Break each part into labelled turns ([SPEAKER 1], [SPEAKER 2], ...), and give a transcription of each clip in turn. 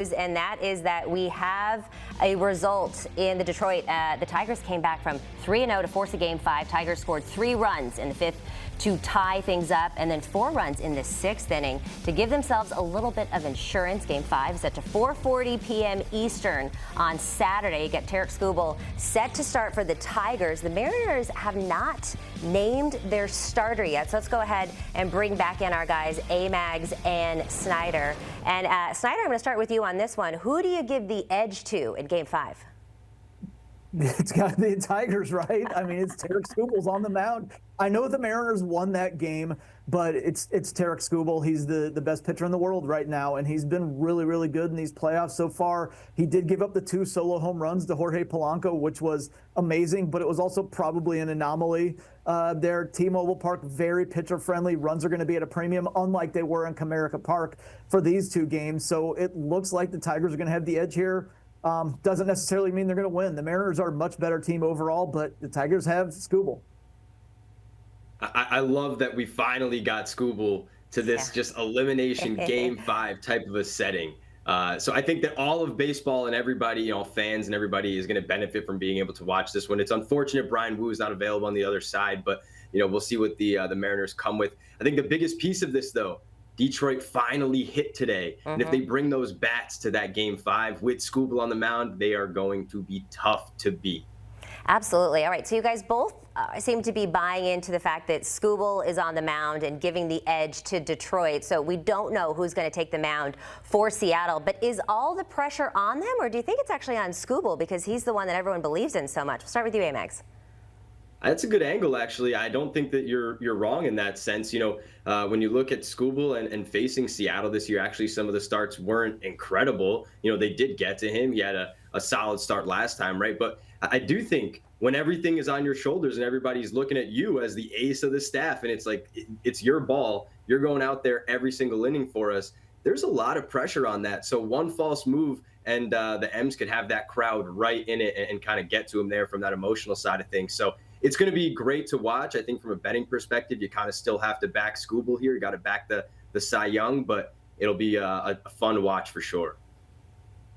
[SPEAKER 1] And that is that we have a result in the Detroit. The Tigers came back from 3-0 to force a Game 5. Tigers scored 3 runs in the 5th to tie things up, and then 4 runs in the 6th inning to give themselves a little bit of insurance. Game 5 is set to 4:40 p.m. Eastern on Saturday. You get Tarek Skubal set to start for the Tigers. The Mariners have not named their starter yet, so let's go ahead and bring back in our guys, Mags and Snyder. And Snyder, I'm going to start with you on this one. Who do you give the edge to in Game 5?
[SPEAKER 2] It's got to be the Tigers, right? I mean, it's Tarek Skubal's on the mound. I know the Mariners won that game, but it's Tarek Skubal. He's the best pitcher in the world right now, and he's been really, really good in these playoffs so far. He did give up the 2 solo home runs to Jorge Polanco, which was amazing, but it was also probably an anomaly. Their T-Mobile Park, very pitcher-friendly. Runs are going to be at a premium, unlike they were in Comerica Park for these 2 games. So it looks like the Tigers are going to have the edge here. Doesn't necessarily mean they're going to win. The Mariners are a much better team overall, but the Tigers have Skubal.
[SPEAKER 3] I love that we finally got Skubal to this just elimination Game 5 type of a setting. So I think that all of baseball and everybody, fans and everybody is going to benefit from being able to watch this one. It's unfortunate Brian Wu is not available on the other side, but we'll see what the Mariners come with. I think the biggest piece of this, though, Detroit finally hit today. And if they bring those bats to that Game 5 with Skubal on the mound, they are going to be tough to beat.
[SPEAKER 1] Absolutely. All right, so you guys both seem to be buying into the fact that Skubal is on the mound and giving the edge to Detroit. So we don't know who's going to take the mound for Seattle. But is all the pressure on them, or do you think it's actually on Skubal because he's the one that everyone believes in so much? We'll start with you, Mags.
[SPEAKER 3] That's a good angle, actually. I don't think that you're wrong in that sense. When you look at Skubal and facing Seattle this year, actually some of the starts weren't incredible. They did get to him. He had a solid start last time, right? But I do think when everything is on your shoulders and everybody's looking at you as the ace of the staff, and it's like it's your ball, you're going out there every single inning for us, there's a lot of pressure on that. So one false move and the M's could have that crowd right in it and kind of get to him there from that emotional side of things. So it's going to be great to watch. I think from a betting perspective, you kind of still have to back Skubal here. You got to back the Cy Young, but it'll be a fun watch for sure.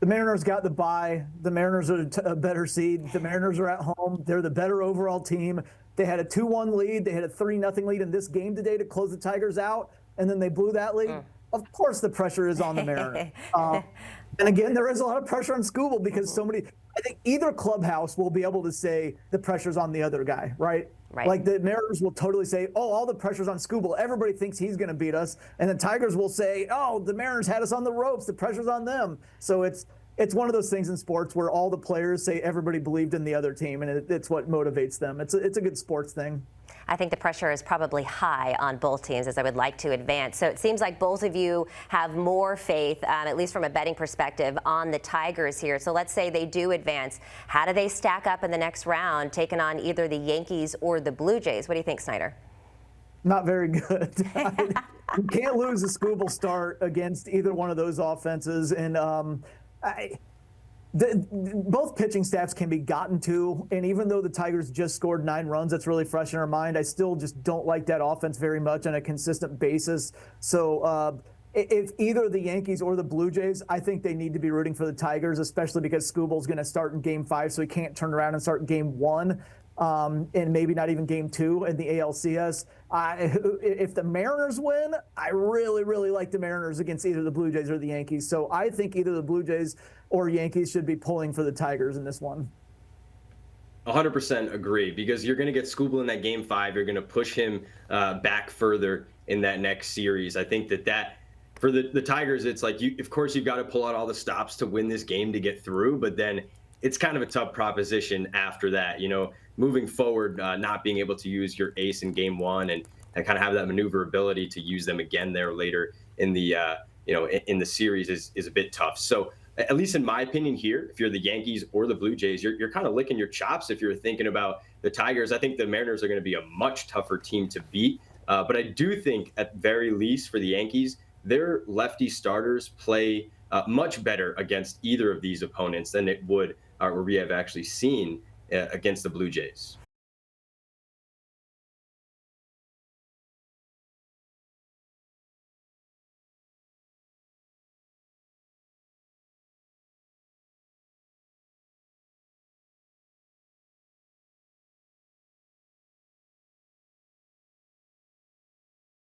[SPEAKER 2] The Mariners got the bye. The Mariners are a better seed. The Mariners are at home. They're the better overall team. They had a 2-1 lead. They had a 3-0 lead in this game today to close the Tigers out, and then they blew that lead. Of course the pressure is on the Mariners. And again, there is a lot of pressure on Skubal because I think either clubhouse will be able to say the pressure's on the other guy, right?
[SPEAKER 1] Right.
[SPEAKER 2] Like the Mariners will totally say, oh, all the pressure's on Skubal. Everybody thinks he's going to beat us. And the Tigers will say, oh, the Mariners had us on the ropes. The pressure's on them. So it's one of those things in sports where all the players say everybody believed in the other team, and it's what motivates them. It's a good sports thing.
[SPEAKER 1] I think the pressure is probably high on both teams, as I would like to advance. So it seems like both of you have more faith, at least from a betting perspective, on the Tigers here. So let's say they do advance. How do they stack up in the next round, taking on either the Yankees or the Blue Jays? What do you think, Snyder?
[SPEAKER 2] Not very good. You can't lose a Skubal start against either one of those offenses. And both pitching staffs can be gotten to, and even though the Tigers just scored 9 runs, that's really fresh in our mind. I still just don't like that offense very much on a consistent basis. So if either the Yankees or the Blue Jays, I think they need to be rooting for the Tigers, especially because Skubal's going to start in Game 5, so he can't turn around and start in Game 1. And maybe not even Game 2 in the ALCS. If the Mariners win, I really, really like the Mariners against either the Blue Jays or the Yankees. So I think either the Blue Jays or Yankees should be pulling for the Tigers in this one.
[SPEAKER 3] 100% agree, because you're going to get Skubal in that Game 5. You're going to push him back further in that next series. I think that for the Tigers, it's like, of course, you've got to pull out all the stops to win this game to get through, but then it's kind of a tough proposition after that, moving forward, not being able to use your ace in Game 1 and kind of have that maneuverability to use them again there later in the in the series is a bit tough. So at least in my opinion here, if you're the Yankees or the Blue Jays, you're kind of licking your chops if you're thinking about the Tigers. I think the Mariners are going to be a much tougher team to beat, but I do think at very least for the Yankees, their lefty starters play much better against either of these opponents than it would or we have actually seen against the Blue Jays.